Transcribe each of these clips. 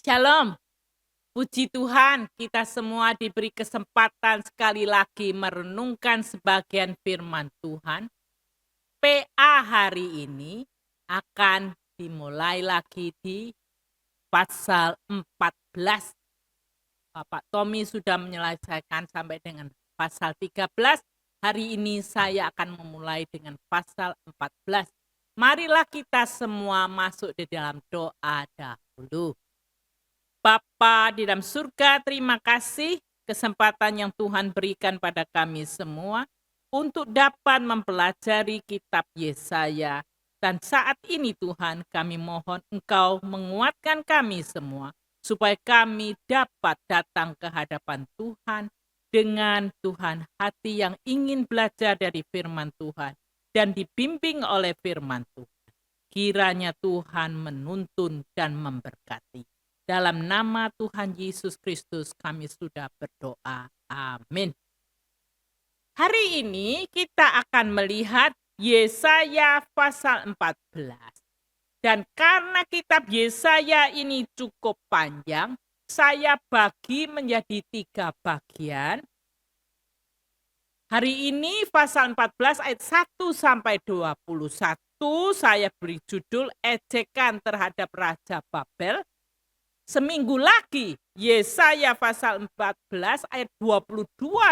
Shalom, puji Tuhan kita semua diberi kesempatan sekali lagi merenungkan sebagian firman Tuhan. PA hari ini akan dimulai lagi di pasal 14. Bapak Tommy sudah menyelesaikan sampai dengan pasal 13. Hari ini saya akan memulai dengan pasal 14. Marilah kita semua masuk di dalam doa dahulu. Bapa di dalam surga, terima kasih kesempatan yang Tuhan berikan pada kami semua untuk dapat mempelajari kitab Yesaya. Dan saat ini Tuhan, kami mohon Engkau menguatkan kami semua, supaya kami dapat datang ke hadapan Tuhan dengan Tuhan hati yang ingin belajar dari firman Tuhan dan dibimbing oleh firman Tuhan. Kiranya Tuhan menuntun dan memberkati. Dalam nama Tuhan Yesus Kristus kami sudah berdoa. Amin. Hari ini kita akan melihat Yesaya pasal 14. Dan karena kitab Yesaya ini cukup panjang, saya bagi menjadi 3 bagian. Hari ini pasal 14 ayat 1 sampai 21 saya beri judul ejekan terhadap Raja Babel. Seminggu lagi Yesaya pasal 14 ayat 22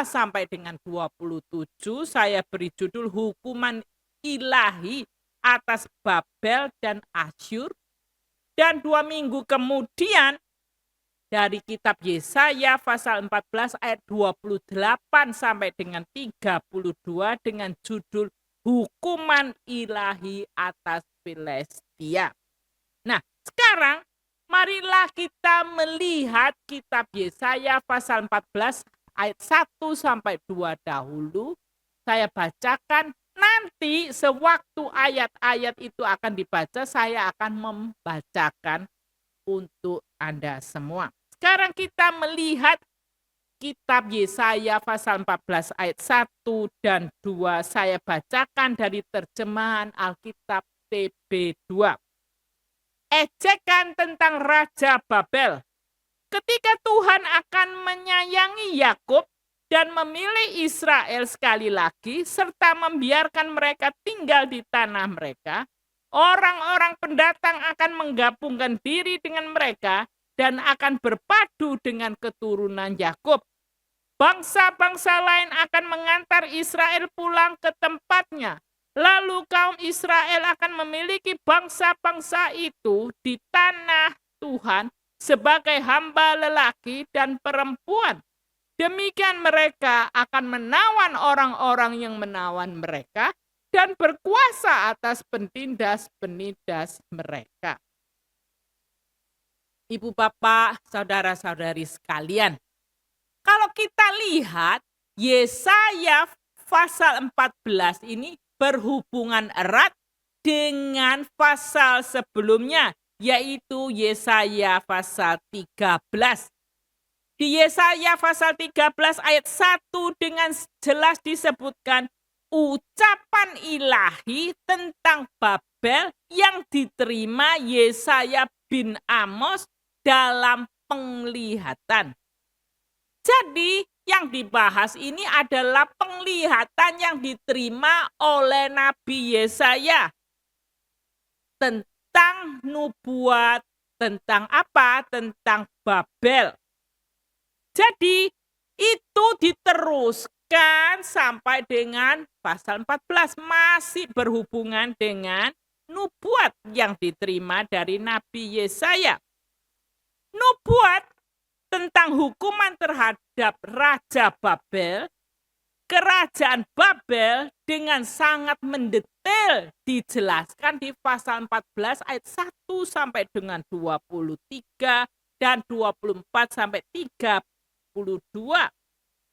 sampai dengan 27 saya beri judul hukuman ilahi atas Babel dan Asyur. Dan 2 minggu kemudian dari kitab Yesaya pasal 14 ayat 28 sampai dengan 32 dengan judul hukuman ilahi atas Filistia. Nah, sekarang marilah kita melihat kitab Yesaya pasal 14 ayat 1 sampai 2 dahulu. Saya bacakan, nanti sewaktu ayat-ayat itu akan dibaca, saya akan membacakan untuk Anda semua. Sekarang kita melihat kitab Yesaya pasal 14 ayat 1 dan 2. Saya bacakan dari terjemahan Alkitab TB2. Ejekan tentang Raja Babel. Ketika Tuhan akan menyayangi Yakub dan memilih Israel sekali lagi, serta membiarkan mereka tinggal di tanah mereka, orang-orang pendatang akan menggabungkan diri dengan mereka dan akan berpadu dengan keturunan Yakub. Bangsa-bangsa lain akan mengantar Israel pulang ke tempatnya. Lalu kaum Israel akan memiliki bangsa-bangsa itu di tanah Tuhan sebagai hamba lelaki dan perempuan. Demikian mereka akan menawan orang-orang yang menawan mereka dan berkuasa atas penindas-penindas mereka. Ibu bapak, saudara-saudari sekalian, kalau kita lihat Yesaya pasal 14 ini berhubungan erat dengan pasal sebelumnya, yaitu Yesaya pasal 13. Di Yesaya pasal 13 ayat 1 dengan jelas disebutkan ucapan ilahi tentang Babel yang diterima Yesaya bin Amos dalam penglihatan. Jadi yang dibahas ini adalah penglihatan yang diterima oleh Nabi Yesaya tentang nubuat, tentang apa? Tentang Babel. Jadi itu diteruskan sampai dengan pasal 14, masih berhubungan dengan nubuat yang diterima dari Nabi Yesaya. Nubuat tentang hukuman terhadap Raja Babel, kerajaan Babel dengan sangat mendetail dijelaskan di pasal 14 ayat 1 sampai dengan 23 dan 24 sampai 32.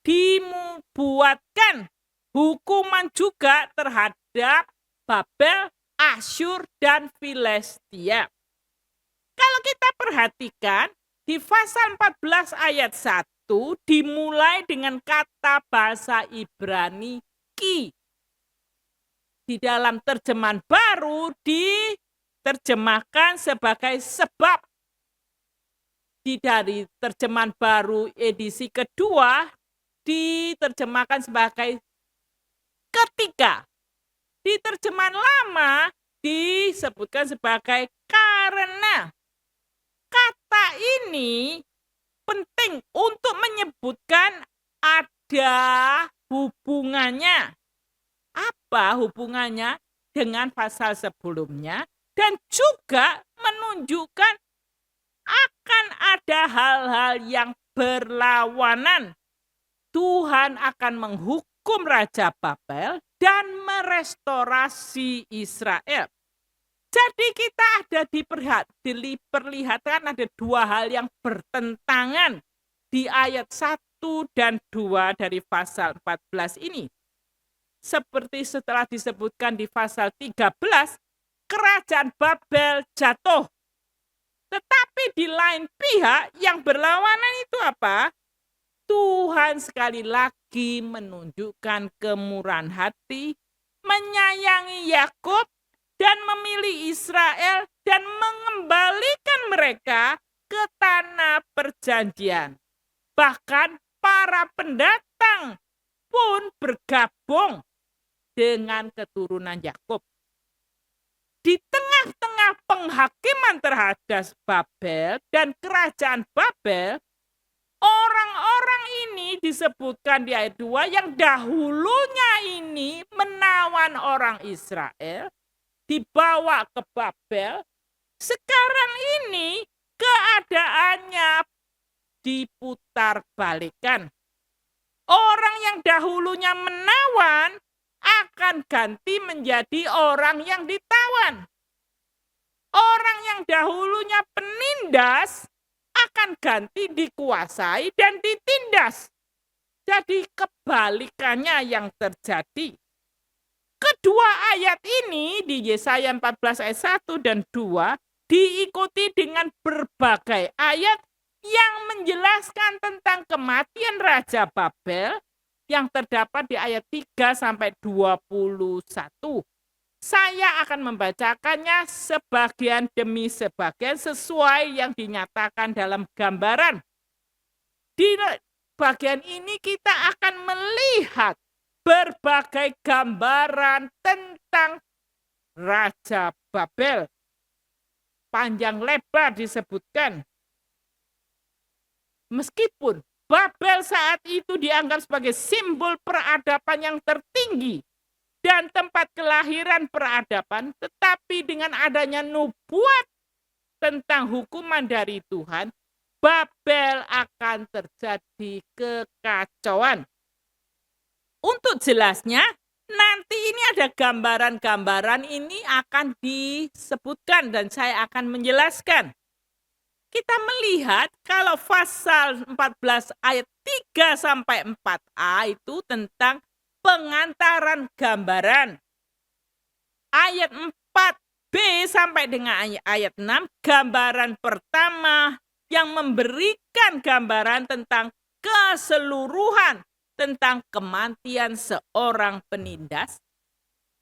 Dibuatkan hukuman juga terhadap Babel, Asyur, dan Filistia. Kalau kita perhatikan, di pasal 14 ayat 1 dimulai dengan kata bahasa Ibrani ki. Di dalam terjemahan baru diterjemahkan sebagai sebab. dari terjemahan baru edisi kedua diterjemahkan sebagai ketika. Di terjemahan lama disebutkan sebagai karena. Kata ini penting untuk menyebutkan ada hubungannya. Apa hubungannya dengan pasal sebelumnya? Dan juga menunjukkan akan ada hal-hal yang berlawanan. Tuhan akan menghukum Raja Babel dan merestorasi Israel. Jadi kita ada diperlihatkan ada dua hal yang bertentangan di ayat 1 dan 2 dari pasal 14 ini. Seperti setelah disebutkan di pasal 13, kerajaan Babel jatuh. Tetapi di lain pihak yang berlawanan itu apa? Tuhan sekali lagi menunjukkan kemurahan hati, menyayangi Yakub dan memilih Israel dan mengembalikan mereka ke tanah perjanjian. Bahkan para pendatang pun bergabung dengan keturunan Yakub. Di tengah-tengah penghakiman terhadap Babel dan kerajaan Babel, orang-orang ini disebutkan di ayat 2 yang dahulunya ini menawan orang Israel, dibawa ke Babel, sekarang ini keadaannya diputar balikan. Orang yang dahulunya menawan akan ganti menjadi orang yang ditawan. Orang yang dahulunya penindas akan ganti dikuasai dan ditindas. Jadi kebalikannya yang terjadi. Kedua ayat ini di Yesaya 14 ayat 1 dan 2 diikuti dengan berbagai ayat yang menjelaskan tentang kematian Raja Babel yang terdapat di ayat 3 sampai 21. Saya akan membacakannya sebagian demi sebagian sesuai yang dinyatakan dalam gambaran. Di bagian ini kita akan melihat berbagai gambaran tentang Raja Babel. Panjang lebar disebutkan. Meskipun Babel saat itu dianggap sebagai simbol peradaban yang tertinggi dan tempat kelahiran peradaban, tetapi dengan adanya nubuat tentang hukuman dari Tuhan, Babel akan terjadi kekacauan. Untuk jelasnya, nanti ini ada gambaran-gambaran ini akan disebutkan dan saya akan menjelaskan. Kita melihat kalau pasal 14 ayat 3 sampai 4a itu tentang pengantaran gambaran. Ayat 4b sampai dengan ayat 6 gambaran pertama yang memberikan gambaran tentang keseluruhan tentang kematian seorang penindas.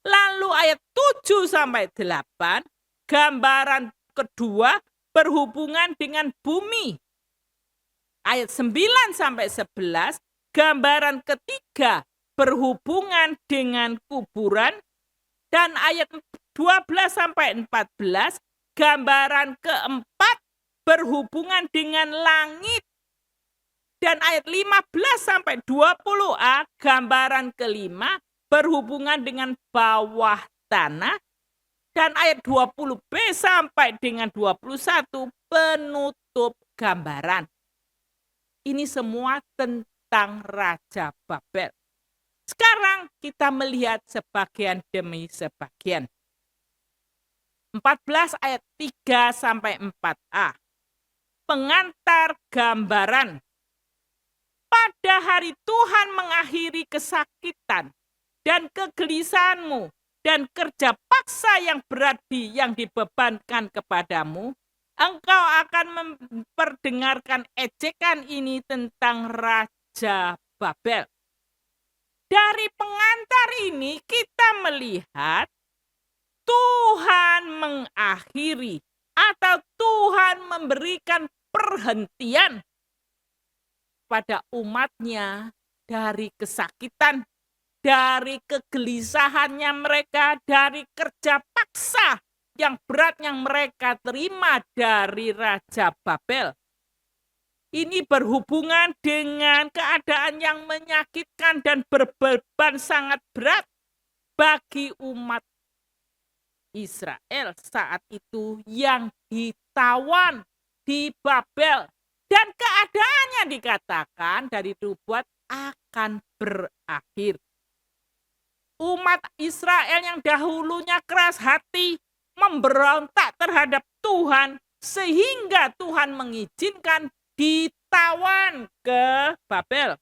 Lalu ayat 7 sampai 8 gambaran kedua berhubungan dengan bumi. Ayat 9 sampai 11 gambaran ketiga berhubungan dengan kuburan. Dan ayat 12 sampai 14 gambaran keempat berhubungan dengan langit. Dan ayat 15 sampai 20a gambaran kelima berhubungan dengan bawah tanah. Dan ayat 20b sampai dengan 21 penutup gambaran. Ini semua tentang Raja Babel. Sekarang kita melihat sebagian demi sebagian. 14 ayat 3 sampai 4a. Pengantar gambaran. Pada hari Tuhan mengakhiri kesakitan dan kegelisahanmu dan kerja paksa yang berat yang dibebankan kepadamu, engkau akan memperdengarkan ejekan ini tentang Raja Babel. Dari pengantar ini kita melihat Tuhan mengakhiri atau Tuhan memberikan perhentian pada umatnya dari kesakitan, dari kegelisahannya mereka, dari kerja paksa yang berat yang mereka terima dari Raja Babel. Ini berhubungan dengan keadaan yang menyakitkan dan berbeban sangat berat bagi umat Israel saat itu yang ditawan di Babel. Dan keadaannya dikatakan dari Nubuat akan berakhir. Umat Israel yang dahulunya keras hati, memberontak terhadap Tuhan, sehingga Tuhan mengizinkan ditawan ke Babel.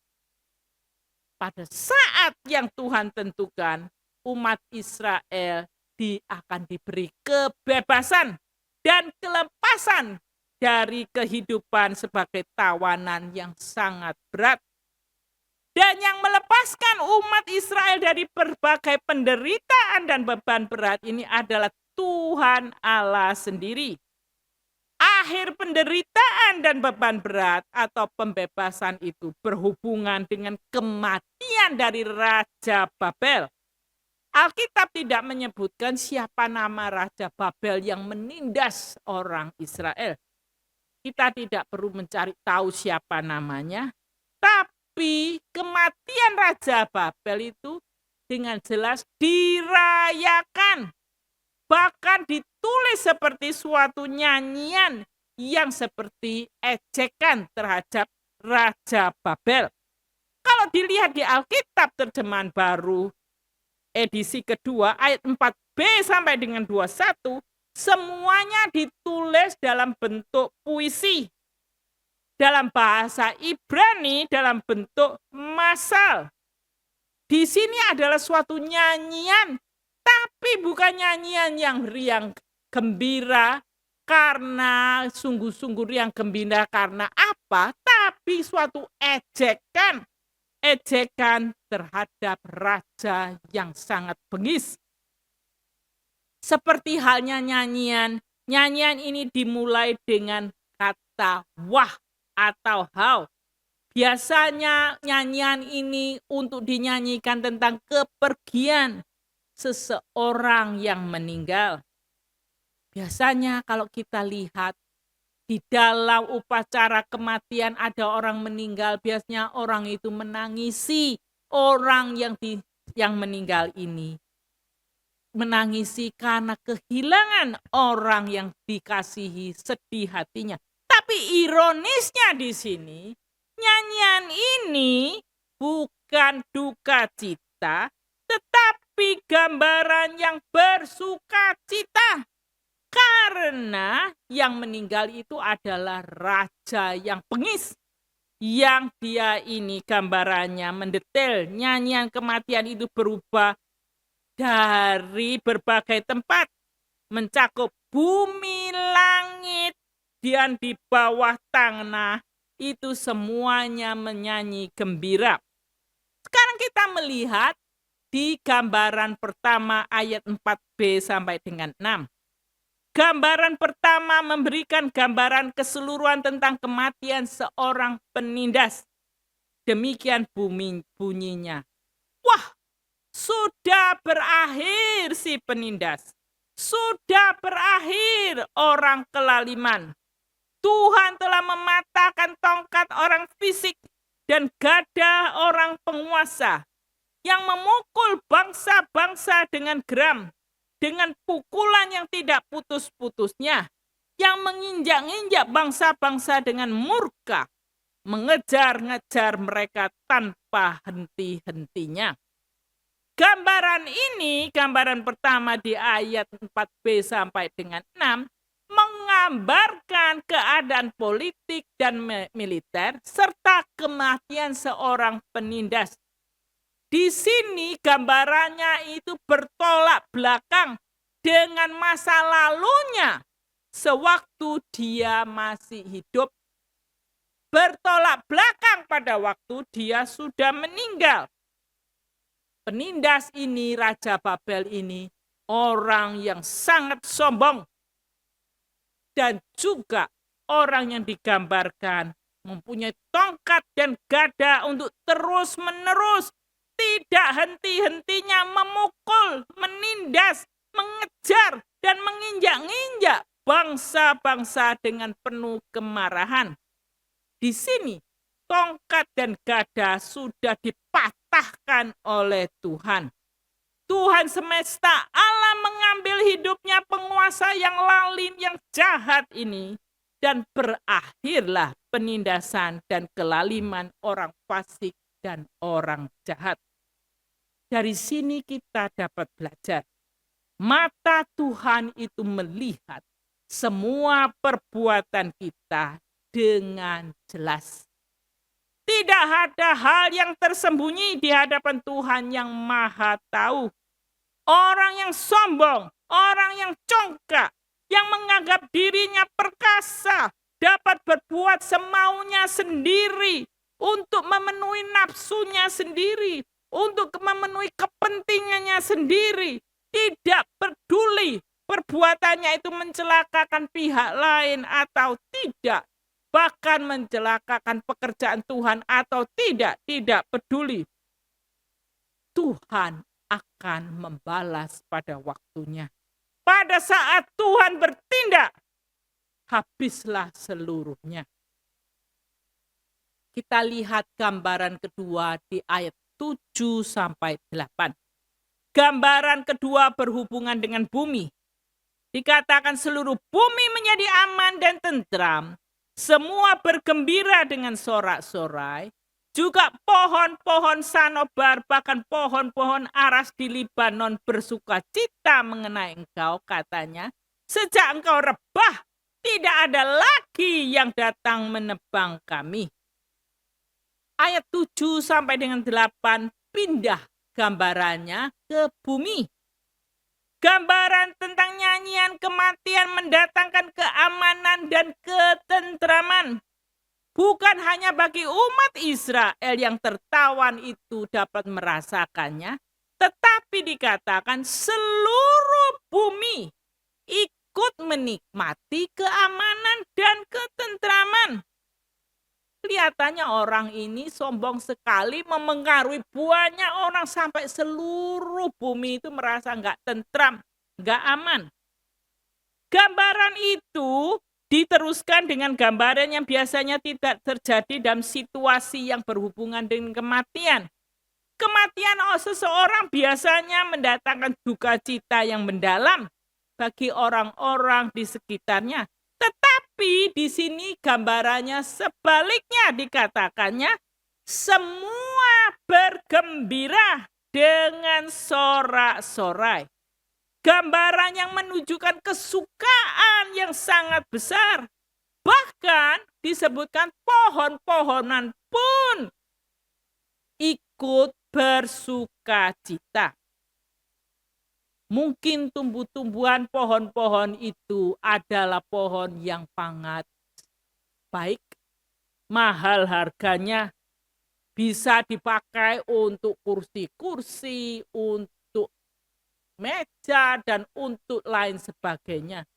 Pada saat yang Tuhan tentukan, umat Israel akan diberi kebebasan dan kelepasan dari kehidupan sebagai tawanan yang sangat berat. Dan yang melepaskan umat Israel dari berbagai penderitaan dan beban berat ini adalah Tuhan Allah sendiri. Akhir penderitaan dan beban berat atau pembebasan itu berhubungan dengan kematian dari Raja Babel. Alkitab tidak menyebutkan siapa nama Raja Babel yang menindas orang Israel. Kita tidak perlu mencari tahu siapa namanya, tapi kematian Raja Babel itu dengan jelas dirayakan. Bahkan ditulis seperti suatu nyanyian yang seperti ejekan terhadap Raja Babel. Kalau dilihat di Alkitab terjemahan baru edisi kedua ayat 4b sampai dengan 21, semuanya ditulis dalam bentuk puisi. Dalam bahasa Ibrani dalam bentuk masal. Di sini adalah suatu nyanyian, tapi bukan nyanyian yang riang gembira karena sungguh-sungguh riang gembira karena apa, tapi suatu ejekan terhadap raja yang sangat bengis. Seperti halnya nyanyian ini dimulai dengan kata wah atau how. Biasanya nyanyian ini untuk dinyanyikan tentang kepergian seseorang yang meninggal. Biasanya kalau kita lihat di dalam upacara kematian ada orang meninggal, biasanya orang itu menangisi orang yang meninggal ini. Menangisi karena kehilangan orang yang dikasihi, sedih hatinya. Tapi ironisnya di sini, nyanyian ini bukan duka cita, tetapi gambaran yang bersuka cita. Karena yang meninggal itu adalah raja yang bengis. Yang dia ini gambarannya mendetail, nyanyian kematian itu berubah dari berbagai tempat, mencakup bumi, langit, dan di bawah tanah, itu semuanya menyanyi gembira. Sekarang kita melihat di gambaran pertama ayat 4b sampai dengan 6. Gambaran pertama memberikan gambaran keseluruhan tentang kematian seorang penindas. Demikian bunyinya. Wah, sudah berakhir si penindas. Sudah berakhir orang kelaliman. Tuhan telah mematahkan tongkat orang fisik dan gada orang penguasa yang memukul bangsa-bangsa dengan geram, dengan pukulan yang tidak putus-putusnya, yang menginjak-injak bangsa-bangsa dengan murka, mengejar-ngejar mereka tanpa henti-hentinya. Gambaran ini, gambaran pertama di ayat 4b sampai dengan 6, menggambarkan keadaan politik dan militer serta kematian seorang penindas. Di sini gambarannya itu bertolak belakang dengan masa lalunya sewaktu dia masih hidup. Bertolak belakang pada waktu dia sudah meninggal. Penindas ini, Raja Babel ini, orang yang sangat sombong dan juga orang yang digambarkan mempunyai tongkat dan gada untuk terus-menerus, tidak henti-hentinya memukul, menindas, mengejar, dan menginjak-injak bangsa-bangsa dengan penuh kemarahan. Di sini, tongkat dan gada sudah dipatahkan oleh Tuhan. Tuhan semesta Allah mengambil hidupnya penguasa yang lalim, yang jahat ini. Dan berakhirlah penindasan dan kelaliman orang fasik dan orang jahat. Dari sini kita dapat belajar. Mata Tuhan itu melihat semua perbuatan kita dengan jelas. Tidak ada hal yang tersembunyi di hadapan Tuhan yang Maha Tahu. Orang yang sombong, orang yang congkak, yang menganggap dirinya perkasa, dapat berbuat semaunya sendiri untuk memenuhi nafsunya sendiri, untuk memenuhi kepentingannya sendiri, tidak peduli perbuatannya itu mencelakakan pihak lain atau tidak, bahkan mencelakakan pekerjaan Tuhan atau tidak peduli. Tuhan akan membalas pada waktunya. Pada saat Tuhan bertindak, habislah seluruhnya. Kita lihat gambaran kedua di ayat 7-8. Gambaran kedua berhubungan dengan bumi. Dikatakan seluruh bumi menjadi aman dan tentram. Semua bergembira dengan sorak-sorai. Juga pohon-pohon sanobar, bahkan pohon-pohon aras di Libanon bersuka cita mengenai engkau, katanya. Sejak engkau rebah, tidak ada lagi yang datang menebang kami. Ayat 7-8 pindah gambarannya ke bumi. Gambaran tentang nyanyian kematian mendatangkan keamanan dan ketentraman. Bukan hanya bagi umat Israel yang tertawan itu dapat merasakannya, tetapi dikatakan seluruh bumi ikut menikmati keamanan dan ketentraman. Kelihatannya orang ini sombong sekali, memengaruhi banyak orang sampai seluruh bumi itu merasa nggak tentram, nggak aman. Gambaran itu diteruskan dengan gambaran yang biasanya tidak terjadi dalam situasi yang berhubungan dengan kematian. Kematian seseorang biasanya mendatangkan duka cita yang mendalam bagi orang-orang di sekitarnya. Tetapi di sini gambarannya sebaliknya, dikatakannya semua bergembira dengan sorak-sorai. Gambaran yang menunjukkan kesukaan yang sangat besar. Bahkan disebutkan pohon-pohonan pun ikut bersuka cita. Mungkin tumbuh-tumbuhan pohon-pohon itu adalah pohon yang sangat baik, mahal harganya, bisa dipakai untuk kursi-kursi, untuk meja, dan untuk lain sebagainya.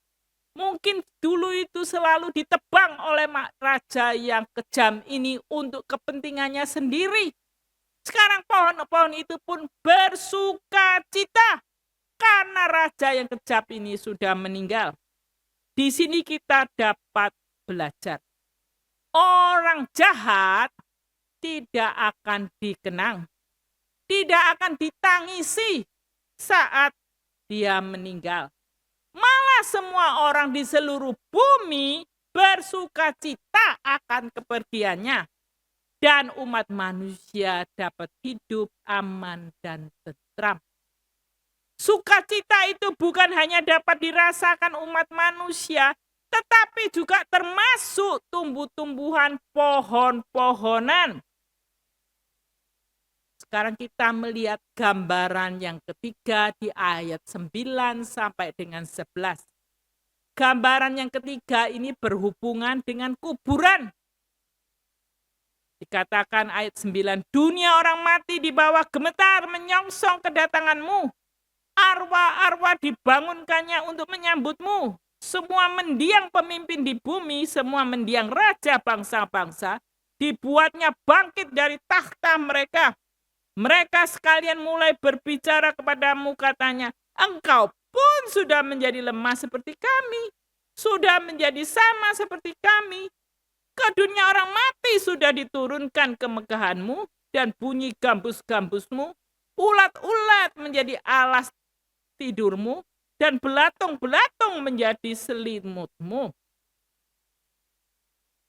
Mungkin dulu itu selalu ditebang oleh raja yang kejam ini untuk kepentingannya sendiri. Sekarang pohon-pohon itu pun bersuka cita karena raja yang kejam ini sudah meninggal. Di sini kita dapat belajar. Orang jahat tidak akan dikenang, tidak akan ditangisi saat dia meninggal. Malah semua orang di seluruh bumi bersuka cita akan kepergiannya. Dan umat manusia dapat hidup aman dan tentram. Sukacita itu bukan hanya dapat dirasakan umat manusia, tetapi juga termasuk tumbuh-tumbuhan pohon-pohonan. Sekarang kita melihat gambaran yang ketiga di ayat 9 sampai dengan 11. Gambaran yang ketiga ini berhubungan dengan kuburan. Dikatakan ayat 9, dunia orang mati di bawah gemetar menyongsong kedatanganmu. Arwah-arwah dibangunkannya untuk menyambutmu. semua mendiang pemimpin di bumi, semua mendiang raja bangsa-bangsa, dibuatnya bangkit dari takhta mereka. Mereka sekalian mulai berbicara kepadamu, katanya, engkau pun sudah menjadi lemah seperti kami, sudah menjadi sama seperti kami. Ke dunia orang mati sudah diturunkan kemegahanmu, dan bunyi gambus-gambusmu, ulat-ulat menjadi alas tidurmu, dan belatung-belatung menjadi selimutmu.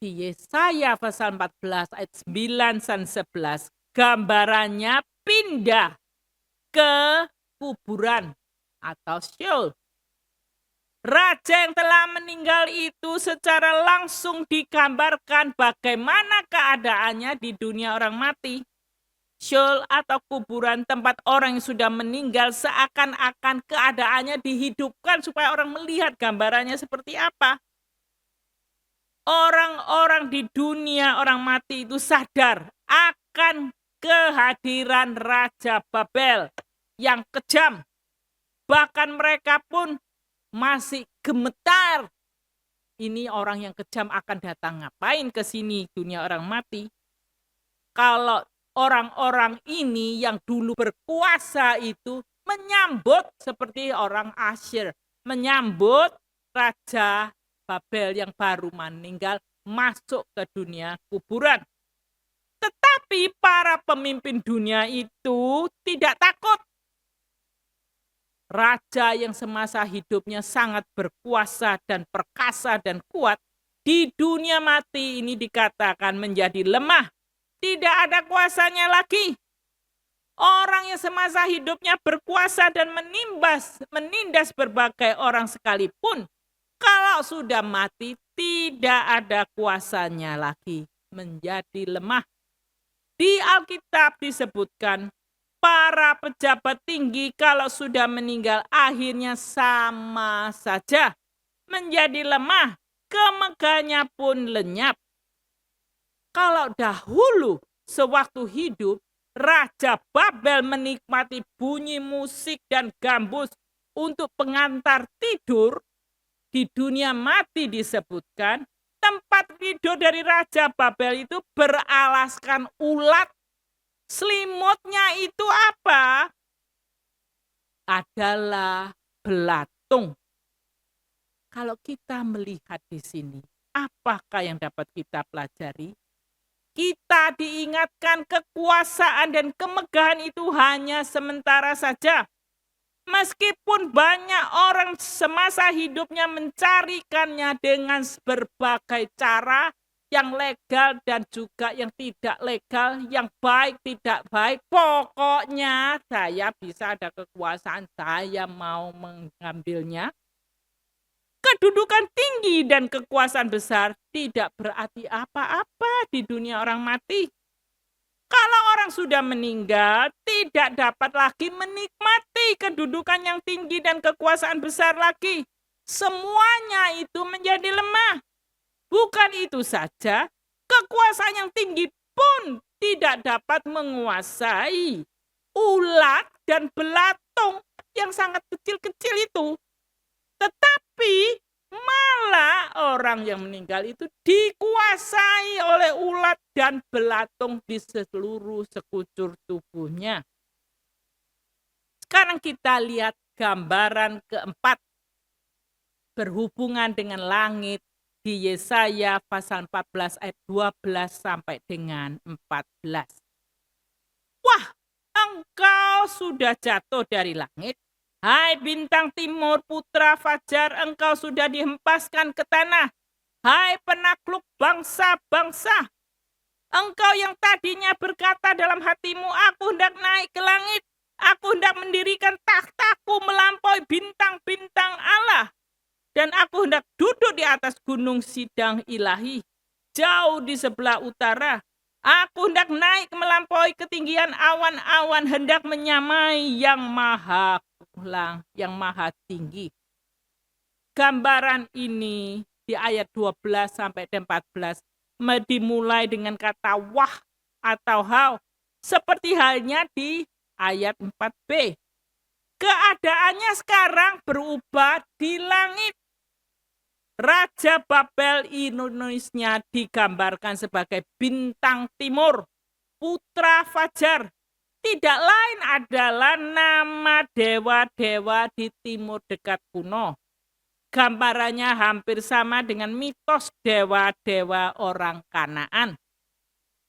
Di Yesaya pasal 14 ayat 9 dan 11, gambarannya pindah ke kuburan atau Sheol. Raja yang telah meninggal itu secara langsung digambarkan bagaimana keadaannya di dunia orang mati. Sheol atau kuburan, tempat orang yang sudah meninggal, seakan-akan keadaannya dihidupkan supaya orang melihat gambarannya seperti apa. Orang-orang di dunia orang mati itu sadar akan kehadiran Raja Babel yang kejam. Bahkan mereka pun masih gemetar. Ini orang yang kejam akan datang ngapain ke sini dunia orang mati? Kalau orang-orang ini yang dulu berkuasa itu menyambut seperti orang Asyir, menyambut Raja Babel yang baru meninggal masuk ke dunia kuburan. Tetapi para pemimpin dunia itu tidak takut. Raja yang semasa hidupnya sangat berkuasa dan perkasa dan kuat, di dunia mati ini dikatakan menjadi lemah. Tidak ada kuasanya lagi. Orang yang semasa hidupnya berkuasa dan menindas berbagai orang sekalipun, kalau sudah mati tidak ada kuasanya lagi, menjadi lemah. Di Alkitab disebutkan, para pejabat tinggi kalau sudah meninggal akhirnya sama saja menjadi lemah, kemegahannya pun lenyap. Kalau dahulu sewaktu hidup, Raja Babel menikmati bunyi musik dan gambus untuk pengantar tidur, di dunia mati disebutkan tempat tidur dari Raja Babel itu beralaskan ulat. Selimutnya itu apa? Adalah belatung. Kalau kita melihat di sini, apakah yang dapat kita pelajari? Kita diingatkan kekuasaan dan kemegahan itu hanya sementara saja. Meskipun banyak orang semasa hidupnya mencarikannya dengan berbagai cara, yang legal dan juga yang tidak legal, yang baik tidak baik, pokoknya saya bisa ada kekuasaan, saya mau mengambilnya. Kedudukan tinggi dan kekuasaan besar tidak berarti apa-apa di dunia orang mati. Kalau orang sudah meninggal, tidak dapat lagi menikmati kedudukan yang tinggi dan kekuasaan besar lagi. Semuanya itu menjadi lemah. Bukan itu saja, kekuasaan yang tinggi pun tidak dapat menguasai ulat dan belatung yang sangat kecil-kecil itu. Tetapi malah orang yang meninggal itu dikuasai oleh ulat dan belatung di seluruh sekujur tubuhnya. Sekarang kita lihat gambaran keempat berhubungan dengan langit di Yesaya pasal 14 ayat 12 sampai dengan 14. Wah, engkau sudah jatuh dari langit. Hai bintang timur, putra fajar, engkau sudah dihempaskan ke tanah. Hai penakluk bangsa-bangsa, engkau yang tadinya berkata dalam hatimu, aku hendak naik ke langit, aku hendak mendirikan takhtaku melampaui bintang-bintang Allah. Dan aku hendak duduk di atas gunung sidang ilahi, jauh di sebelah utara. Aku hendak naik melampaui ketinggian awan-awan, hendak menyamai yang maha tinggi. Gambaran ini di ayat 12 sampai 14 dimulai dengan kata wah atau how, seperti halnya di ayat 4b. Keadaannya sekarang berubah di langit. Raja Babel Indonesia digambarkan sebagai bintang timur, putra fajar. Tidak lain adalah nama dewa-dewa di timur dekat kuno. Gambarannya hampir sama dengan mitos dewa-dewa orang Kanaan.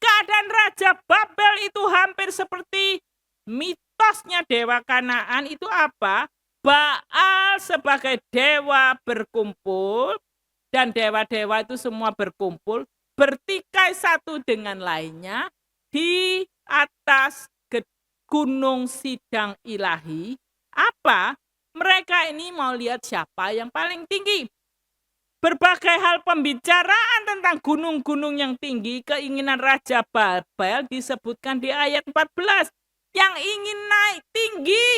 Keadaan Raja Babel itu hampir seperti mitosnya dewa Kanaan. Itu apa? Baal sebagai dewa berkumpul, dan dewa-dewa itu semua berkumpul, bertikai satu dengan lainnya di atas gunung sidang ilahi. Apa? Mereka ini mau lihat siapa yang paling tinggi. Berbagai hal pembicaraan tentang gunung-gunung yang tinggi, keinginan Raja Babel disebutkan di ayat 14. Yang ingin naik tinggi,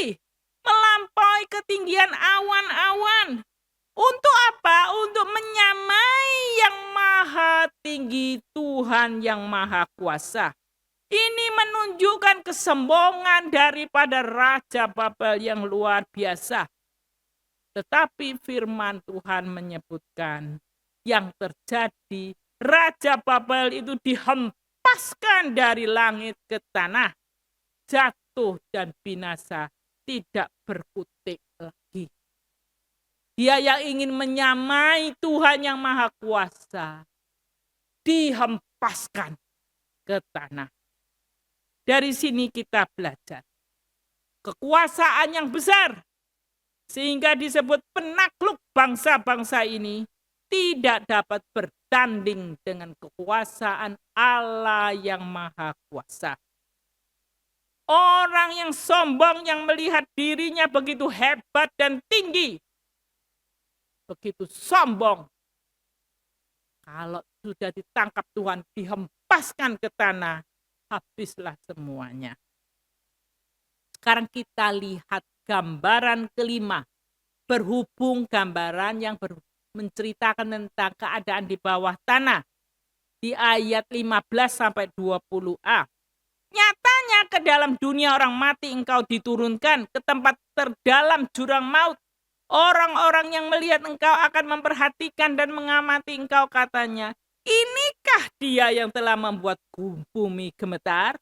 melampaui ketinggian awan-awan. Untuk apa? Untuk menyamai yang maha tinggi, Tuhan yang maha kuasa. Ini menunjukkan kesombongan daripada Raja Babel yang luar biasa. Tetapi firman Tuhan menyebutkan yang terjadi, Raja Babel itu dihempaskan dari langit ke tanah, jatuh dan binasa, tidak berkutik lagi. Dia yang ingin menyamai Tuhan yang maha kuasa, dihempaskan ke tanah. Dari sini kita belajar kekuasaan yang besar, sehingga disebut penakluk bangsa-bangsa ini tidak dapat bertanding dengan kekuasaan Allah yang maha kuasa. Orang yang sombong, yang melihat dirinya begitu hebat dan tinggi, begitu sombong, kalau sudah ditangkap Tuhan, dihempaskan ke tanah, habislah semuanya. Sekarang kita lihat gambaran kelima. Berhubung gambaran yang menceritakan tentang keadaan di bawah tanah. Di ayat 15-20a. Nyatanya ke dalam dunia orang mati engkau diturunkan, ke tempat terdalam jurang maut. Orang-orang yang melihat engkau akan memperhatikan dan mengamati engkau, katanya, inikah dia yang telah membuat bumi gemetar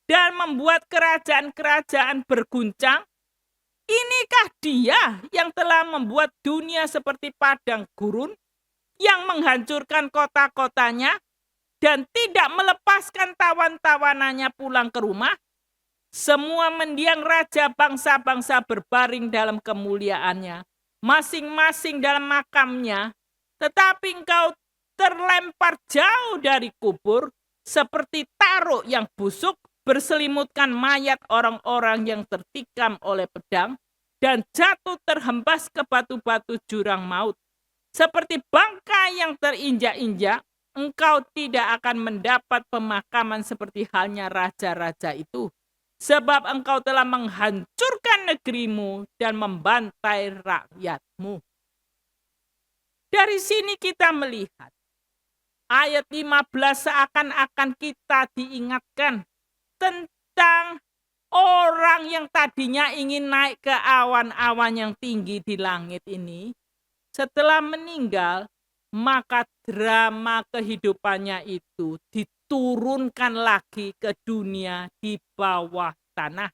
dan membuat kerajaan-kerajaan berguncang? Inikah dia yang telah membuat dunia seperti padang gurun, yang menghancurkan kota-kotanya dan tidak melepaskan tawan-tawanannya pulang ke rumah? Semua mendiang raja bangsa-bangsa berbaring dalam kemuliaannya, masing-masing dalam makamnya, tetapi engkau terlempar jauh dari kubur, seperti taruk yang busuk, berselimutkan mayat orang-orang yang tertikam oleh pedang, dan jatuh terhempas ke batu-batu jurang maut. Seperti bangkai yang terinjak-injak, engkau tidak akan mendapat pemakaman seperti halnya raja-raja itu. Sebab engkau telah menghancurkan negerimu dan membantai rakyatmu. Dari sini kita melihat ayat 15 seakan-akan kita diingatkan tentang orang yang tadinya ingin naik ke awan-awan yang tinggi di langit ini. Setelah meninggal, maka drama kehidupannya itu diturunkan lagi ke dunia di bawah tanah.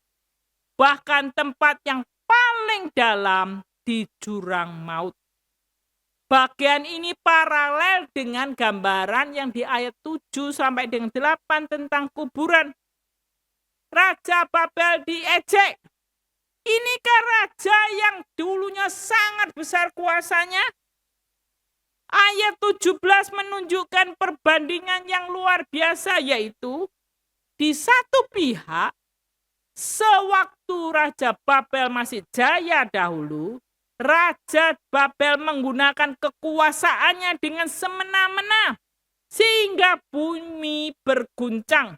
Bahkan tempat yang paling dalam di jurang maut. Bagian ini paralel dengan gambaran yang di ayat 7 sampai dengan 8 tentang kuburan. Raja Babel diejek. Inikah raja yang dulunya sangat besar kuasanya? Ayat 17 menunjukkan perbandingan yang luar biasa, yaitu di satu pihak, sewaktu Raja Babel masih jaya dahulu, Raja Babel menggunakan kekuasaannya dengan semena-mena, sehingga bumi berguncang.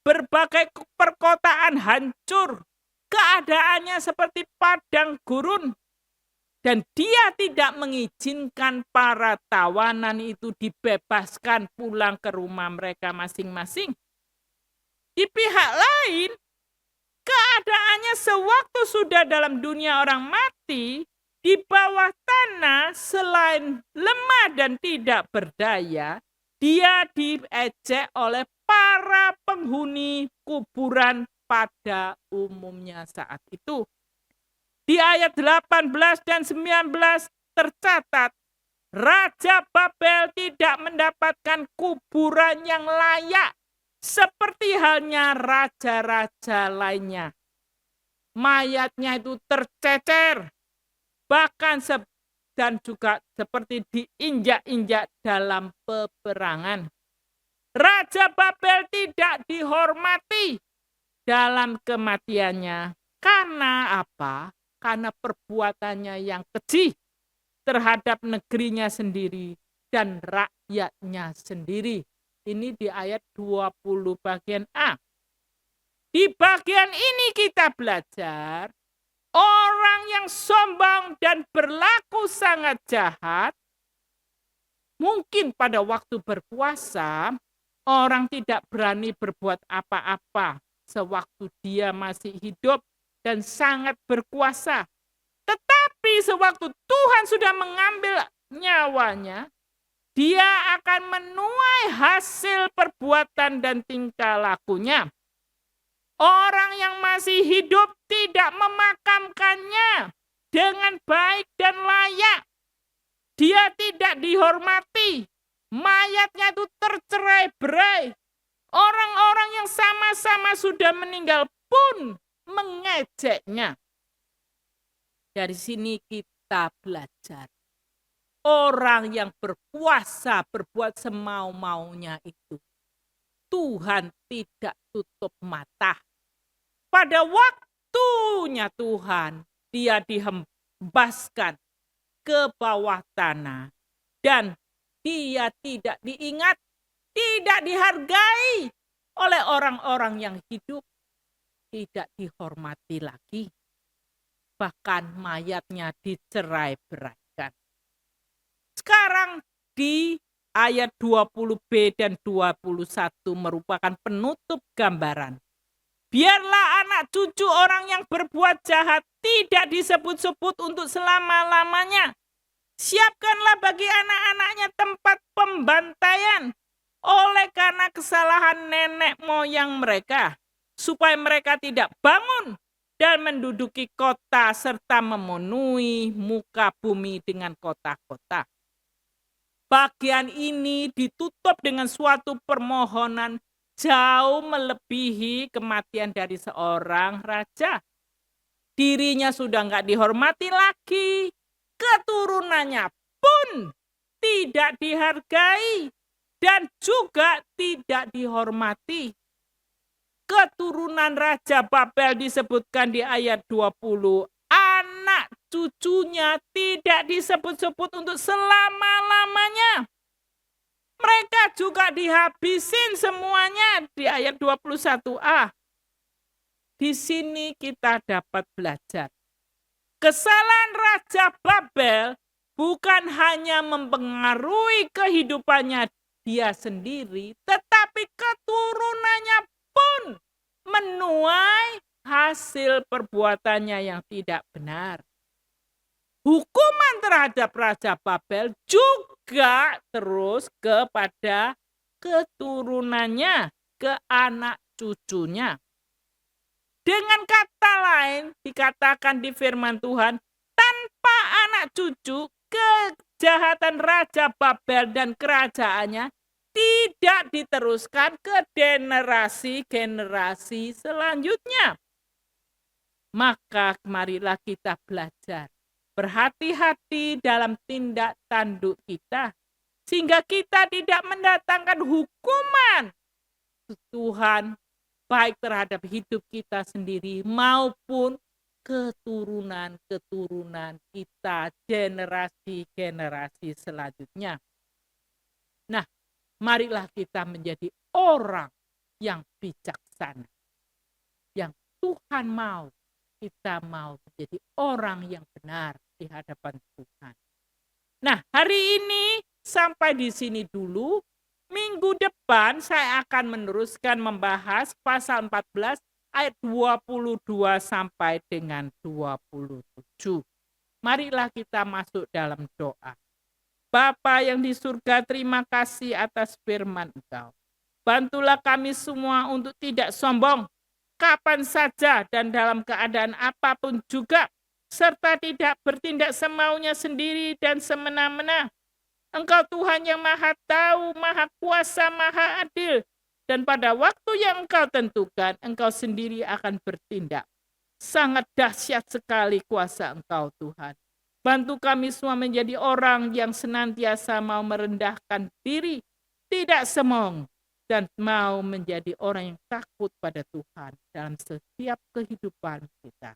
Berbagai perkotaan hancur, keadaannya seperti padang gurun. Dan dia tidak mengizinkan para tawanan itu dibebaskan pulang ke rumah mereka masing-masing. Di pihak lain, keadaannya sewaktu sudah dalam dunia orang mati, Di bawah tanah selain lemah dan tidak berdaya, dia diejek oleh para penghuni kuburan pada umumnya saat itu. Di ayat 18 dan 19 tercatat, Raja Babel tidak mendapatkan kuburan yang layak seperti halnya raja-raja lainnya. Mayatnya itu tercecer, bahkan dan juga seperti diinjak-injak dalam peperangan. Raja Babel tidak dihormati dalam kematiannya. Karena apa? Karena perbuatannya yang keji terhadap negerinya sendiri dan rakyatnya sendiri. Ini di ayat 20 bagian A. Di bagian ini kita belajar, orang yang sombong dan berlaku sangat jahat, mungkin pada waktu berkuasa, orang tidak berani berbuat apa-apa sewaktu dia masih hidup dan sangat berkuasa. Tetapi sewaktu Tuhan sudah mengambil nyawanya, dia akan menuai hasil perbuatan dan tingkah lakunya. Orang yang masih hidup tidak memakamkannya dengan baik dan layak. Dia tidak dihormati. Mayatnya itu tercerai-berai. Orang-orang yang sama-sama sudah meninggal pun mengejeknya. Dari sini kita belajar. Orang yang berkuasa berbuat semau-maunya itu, Tuhan tidak tutup mata. Pada waktunya Tuhan, dia dihembaskan ke bawah tanah. Dan dia tidak diingat, tidak dihargai oleh orang-orang yang hidup. Tidak dihormati lagi. Bahkan mayatnya dicerai-beraikan. Sekarang di ayat 20b dan 21 merupakan penutup gambaran. Biarlah anak cucu orang yang berbuat jahat tidak disebut-sebut untuk selama-lamanya. Siapkanlah bagi anak-anaknya tempat pembantaian oleh karena kesalahan nenek moyang mereka, supaya mereka tidak bangun dan menduduki kota serta memenuhi muka bumi dengan kota-kota. Bagian ini ditutup dengan suatu permohonan jauh melebihi kematian dari seorang raja. Dirinya sudah nggak dihormati lagi, keturunannya pun tidak dihargai dan juga tidak dihormati. Keturunan Raja Babel disebutkan di ayat 20. Anak cucunya tidak disebut-sebut untuk selama-lamanya. Mereka juga dihabisin semuanya di ayat 21a. Di sini kita dapat belajar. Kesalahan Raja Babel bukan hanya mempengaruhi kehidupannya dia sendiri, tetapi keturunannya pun menuai hasil perbuatannya yang tidak benar. Hukuman terhadap Raja Babel juga terus kepada keturunannya, ke anak cucunya. Dengan kata lain dikatakan di firman Tuhan, tanpa anak cucu, kejahatan Raja Babel dan kerajaannya tidak diteruskan ke generasi-generasi selanjutnya. Maka marilah kita belajar. Berhati-hati dalam tindak tanduk kita, sehingga kita tidak mendatangkan hukuman Tuhan baik terhadap hidup kita sendiri maupun keturunan-keturunan kita, generasi-generasi selanjutnya. Nah, marilah kita menjadi orang yang bijaksana. Yang Tuhan mau, kita mau menjadi orang yang benar di hadapan Tuhan. Nah, hari ini sampai di sini dulu. Minggu depan saya akan meneruskan membahas pasal 14 ayat 22 sampai dengan 27. Marilah kita masuk dalam doa. Bapa yang di surga, terima kasih atas firman Engkau. Bantulah kami semua untuk tidak sombong, kapan saja dan dalam keadaan apapun juga, serta tidak bertindak semaunya sendiri dan semena-mena. Engkau Tuhan yang Maha Tahu, Maha Kuasa, Maha Adil, dan pada waktu yang Engkau tentukan, Engkau sendiri akan bertindak. Sangat dahsyat sekali kuasa Engkau Tuhan. Bantu kami semua menjadi orang yang senantiasa mau merendahkan diri, tidak sombong, dan mau menjadi orang yang takut pada Tuhan dalam setiap kehidupan kita.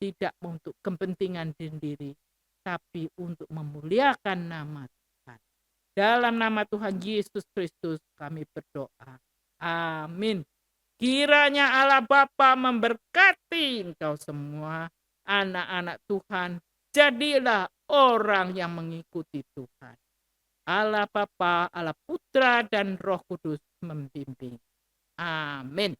Tidak untuk kepentingan sendiri, tapi untuk memuliakan nama Tuhan. Dalam nama Tuhan Yesus Kristus kami berdoa. Amin. Kiranya Allah Bapa memberkati engkau semua, anak-anak Tuhan. Jadilah orang yang mengikuti Tuhan. Allah Bapa, Allah Putra, dan Roh Kudus membimbing. Amin.